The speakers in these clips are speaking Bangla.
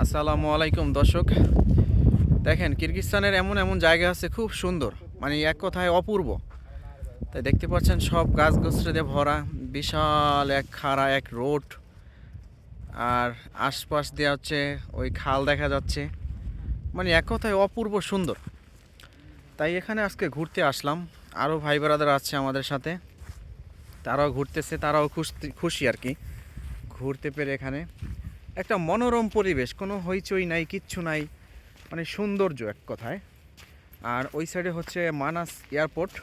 আসসালামু আলাইকুম দর্শক। দেখেন কিরগিজস্তানের এমন এমন জায়গা আছে খুব সুন্দর, মানে এক কথায় অপূর্ব। তাই দেখতে পাচ্ছেন সব গাছগাছড়া দিয়ে ভরা, বিশাল এক খাড়া এক রোড, আর আশপাশ দিয়ে হচ্ছে ওই খাল দেখা যাচ্ছে, মানে এক কথায় অপূর্ব সুন্দর। তাই এখানে আজকে ঘুরতে আসলাম, আরও ভাই ব্রাদার আছে আমাদের সাথে, তারাও ঘুরতেছে, তারাও খুশি আর কি ঘুরতে পেরে। এখানে একটা মনোরম পরিবেশ, কোনো হইচই নাই, কিচ্ছু নাই, মানে সৌন্দর্য এক কথায়। আর ওই সাইডে হচ্ছে মানাস এয়ারপোর্ট,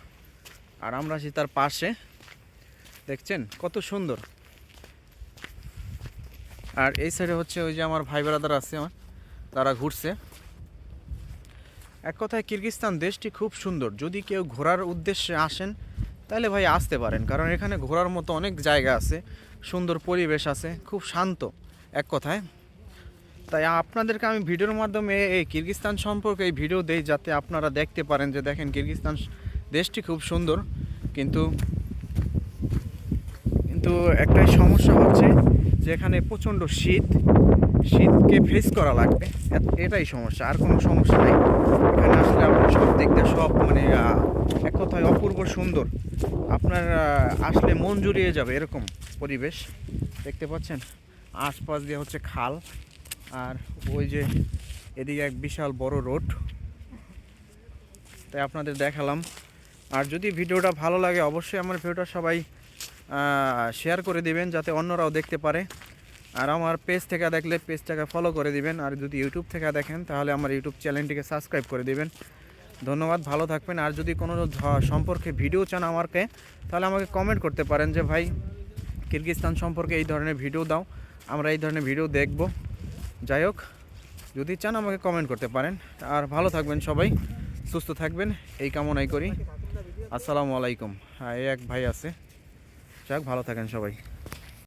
আর আমরা আছি তার পাশে। দেখছেন কত সুন্দর। আর এই সাইডে হচ্ছে ওই যে আমার ভাই ব্রাদার আছে আমার, তারা ঘুরছে। এক কথায় কিরগিজস্তান দেশটি খুব সুন্দর। যদি কেউ ঘোরার উদ্দেশ্যে আসেন তাহলে ভাই আসতে পারেন, কারণ এখানে ঘোরার মতো অনেক জায়গা আছে, সুন্দর পরিবেশ আছে, খুব শান্ত এক কথায়। তাই আপনাদেরকে আমি ভিডিওর মাধ্যমে এই কিরগিজস্তান সম্পর্কে এই ভিডিও দেই, যাতে আপনারা দেখতে পারেন যে দেখেন কিরগিজস্তান দেশটি খুব সুন্দর। কিন্তু কিন্তু একটাই সমস্যা হচ্ছে যে এখানে প্রচণ্ড শীতকে ফেস করা লাগবে, এটাই সমস্যা, আর কোনো সমস্যা নেই। এখানে আসলে আপনার সব দিক দিয়ে সব মানে এক কথায় অপূর্ব সুন্দর। আপনার আসলে মন জুড়িয়ে যাবে এরকম পরিবেশ। দেখতে পাচ্ছেন আশপাশ দিয়ে হচ্ছে খাল, আর ওই যে এদিকে এক বিশাল বড় রোড। তাই আপনাদের দেখালাম। আর যদি ভিডিওটা ভালো লাগে অবশ্যই আমার ভিডিওটা সবাই শেয়ার করে দিবেন, যাতে অন্যরাও দেখতে পারে। আর আমার পেজ থেকে দেখলে পেজটাকে ফলো করে দিবেন, আর যদি ইউটিউব থেকে দেখেন তাহলে আমার ইউটিউব চ্যানেলটিকে সাবস্ক্রাইব করে দিবেন। ধন্যবাদ, ভালো থাকবেন। আর যদি কোনো সম্পর্কে ভিডিও চান আমাকে, তাহলে আমাকে কমেন্ট করতে পারেন যে ভাই কিরগিজস্তান সম্পর্কে এই ধরনের ভিডিও দাও, আমরা এই ধরনের ভিডিও দেখব। যাই হোক, যদি চান আমাকে কমেন্ট করতে পারেন। আর ভালো থাকবেন সবাই, সুস্থ থাকবেন এই কামনাই করি। আসসালামু আলাইকুম। হ্যাঁ, এই এক ভাই আছে, যাক ভালো থাকেন সবাই।